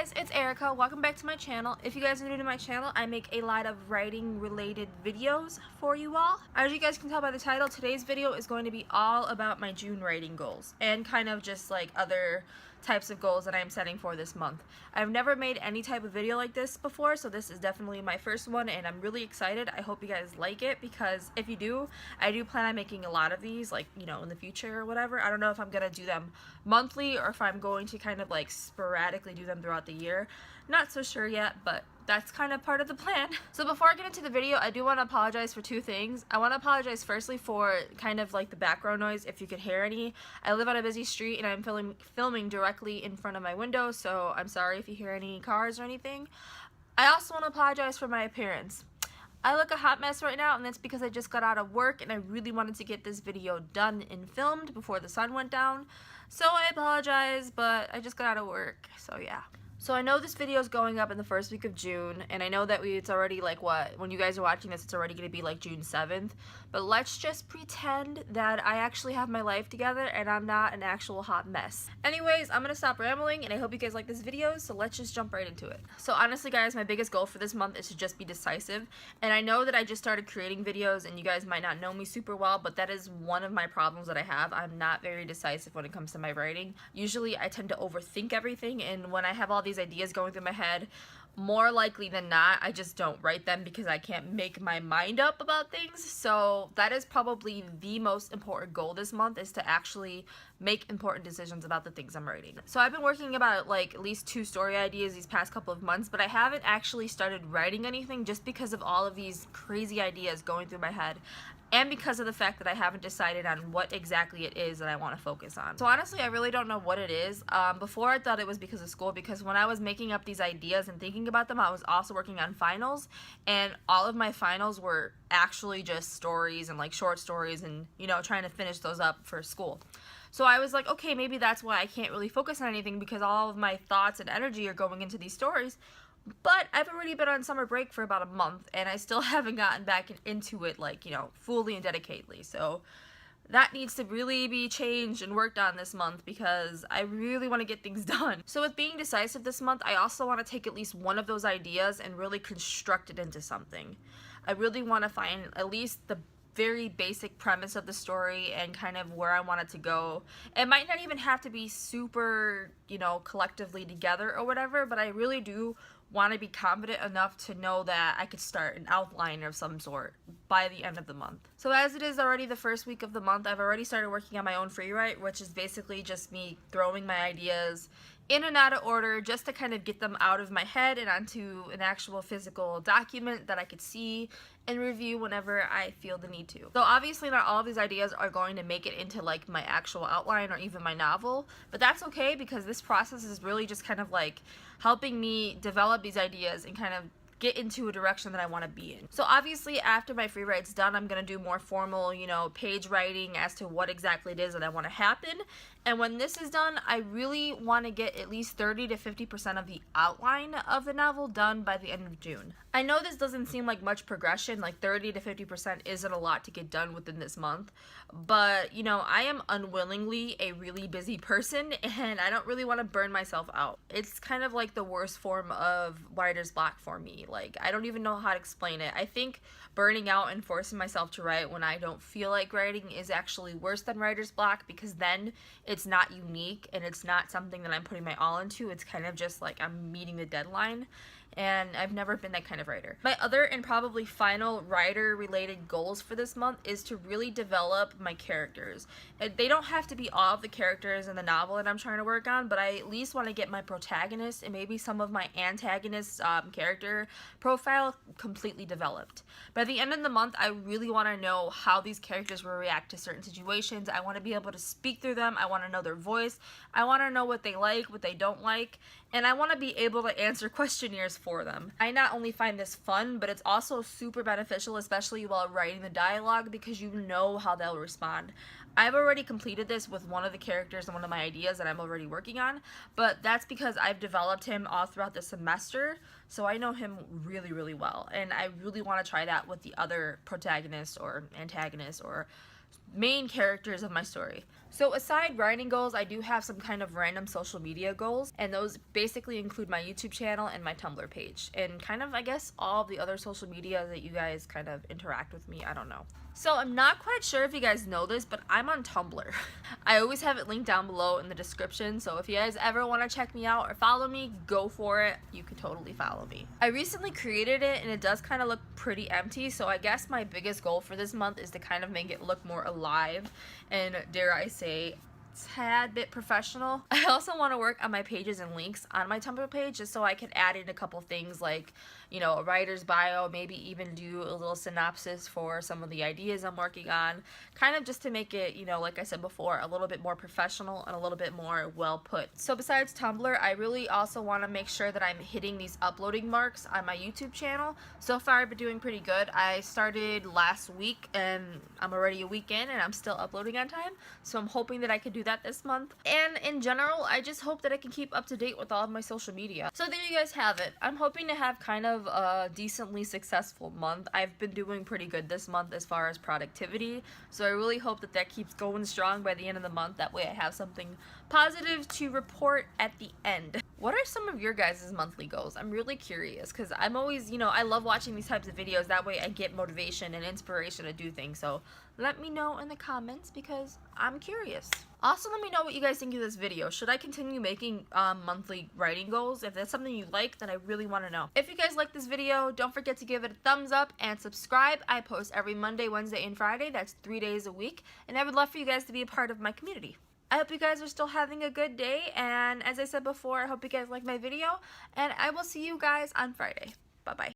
guys, it's Erica. Welcome back to my channel. If you guys are new to my channel, I make a lot of writing related videos for you all. As you guys can tell by the title, today's video is going to be all about my June writing goals and kind of just like other types of goals that I'm setting for this month. I've never made any type of video like this before, so this is definitely my first one and I'm really excited. I hope you guys like it because if you do, I do plan on making a lot of these, like, you know, in the future or whatever. I don't know if I'm gonna do them monthly or if I'm going to kind of like sporadically do them throughout the year. Not so sure yet, but that's kind of part of the plan. So before I get into the video, I do want to apologize for two things. I want to apologize firstly for kind of like the background noise, if you could hear any. I live on a busy street and I'm filming directly in front of my window, so I'm sorry if you hear any cars or anything. I also want to apologize for my appearance. I look a hot mess right now, and that's because I just got out of work and I really wanted to get this video done and filmed before the sun went down. So I apologize, but I just got out of work, so yeah. So I know this video is going up in the first week of June, and I know that it's already like when you guys are watching this, it's already going to be like June 7th, but let's just pretend that I actually have my life together and I'm not an actual hot mess. Anyways, I'm going to stop rambling, and I hope you guys like this video, so let's just jump right into it. So honestly guys, my biggest goal for this month is to just be decisive, and I know that I just started creating videos and you guys might not know me super well, but that is one of my problems that I have. I'm not very decisive when it comes to my writing. Usually I tend to overthink everything, and when I have all these ideas going through my head, more likely than not I just don't write them because I can't make my mind up about things. So that is probably the most important goal this month, is to actually make important decisions about the things I'm writing. So I've been working about like at least 2 story ideas these past couple of months, but I haven't actually started writing anything just because of all of these crazy ideas going through my head, and because of the fact that I haven't decided on what exactly it is that I want to focus on. So honestly, I really don't know what it is. Before I thought it was because of school, because when I was making up these ideas and thinking about them, I was also working on finals, and all of my finals were actually just stories and like short stories and, you know, trying to finish those up for school. So I was like, okay, maybe that's why I can't really focus on anything, because all of my thoughts and energy are going into these stories. But I've already been on summer break for about a month and I still haven't gotten back into it, like, you know, fully and dedicatedly. So that needs to really be changed and worked on this month because I really want to get things done. So with being decisive this month, I also want to take at least one of those ideas and really construct it into something. I really want to find at least the very basic premise of the story and kind of where I want it to go. It might not even have to be super, you know, collectively together or whatever, but I really do want to be confident enough to know that I could start an outline of some sort by the end of the month. So as it is already the first week of the month, I've already started working on my own free write, which is basically just me throwing my ideas in and out of order just to kind of get them out of my head and onto an actual physical document that I could see and review whenever I feel the need to. So obviously not all of these ideas are going to make it into like my actual outline or even my novel, but that's okay because this process is really just kind of like helping me develop these ideas and kind of get into a direction that I want to be in. So obviously after my free write's done, I'm going to do more formal, you know, page writing as to what exactly it is that I want to happen. And when this is done, I really want to get at least 30 to 50% of the outline of the novel done by the end of June. I know this doesn't seem like much progression, like 30 to 50% isn't a lot to get done within this month, but you know, I am unwillingly a really busy person and I don't really want to burn myself out. It's kind of like the worst form of writer's block for me. Like, I don't even know how to explain it. I think burning out and forcing myself to write when I don't feel like writing is actually worse than writer's block, because then it's not unique and it's not something that I'm putting my all into. It's kind of just like I'm meeting the deadline, and I've never been that kind of writer. My other and probably final writer related goals for this month is to really develop my characters. And they don't have to be all of the characters in the novel that I'm trying to work on, but I at least want to get my protagonist and maybe some of my antagonists character profile completely developed. By the end of the month, I really want to know how these characters will react to certain situations. I want to be able to speak through them. I want to know their voice. I want to know what they like, what they don't like, and I want to be able to answer questionnaires for them. I not only find this fun, but it's also super beneficial, especially while writing the dialogue, because you know how they'll respond. I've already completed this with one of the characters and one of my ideas that I'm already working on, but that's because I've developed him all throughout the semester, so I know him really, really well, and I really want to try that with the other protagonist or antagonist or main characters of my story. So aside writing goals, I do have some kind of random social media goals, and those basically include my YouTube channel and my Tumblr page, and kind of, I guess, all of the other social media that you guys kind of interact with me. I don't know. So I'm not quite sure if you guys know this, but I'm on Tumblr. I always have it linked down below in the description, so if you guys ever want to check me out or follow me, go for it. You can totally follow me. I recently created it, and it does kind of look pretty empty, so I guess my biggest goal for this month is to kind of make it look more alive and, dare I say, tad bit professional. I also want to work on my pages and links on my Tumblr page just so I can add in a couple things like, you know, a writer's bio, maybe even do a little synopsis for some of the ideas I'm working on, kind of just to make it, you know, like I said before, a little bit more professional and a little bit more well put. So besides Tumblr, I really also want to make sure that I'm hitting these uploading marks on my YouTube channel. So far I've been doing pretty good. I started last week and I'm already a week in and I'm still uploading on time, so I'm hoping that I can do that this month. And in general, I just hope that I can keep up to date with all of my social media. So there you guys have it. I'm hoping to have kind of a decently successful month. I've been doing pretty good this month as far as productivity, so I really hope that that keeps going strong by the end of the month. That way I have something positive to report at the end. What are some of your guys' monthly goals? I'm really curious because I'm always, you know, I love watching these types of videos. That way I get motivation and inspiration to do things. So let me know in the comments because I'm curious. Also, let me know what you guys think of this video. Should I continue making monthly writing goals? If that's something you like, then I really want to know. If you guys like this video, don't forget to give it a thumbs up and subscribe. I post every Monday, Wednesday, and Friday. That's 3 days a week. And I would love for you guys to be a part of my community. I hope you guys are still having a good day, and as I said before, I hope you guys like my video, and I will see you guys on Friday. Bye-bye.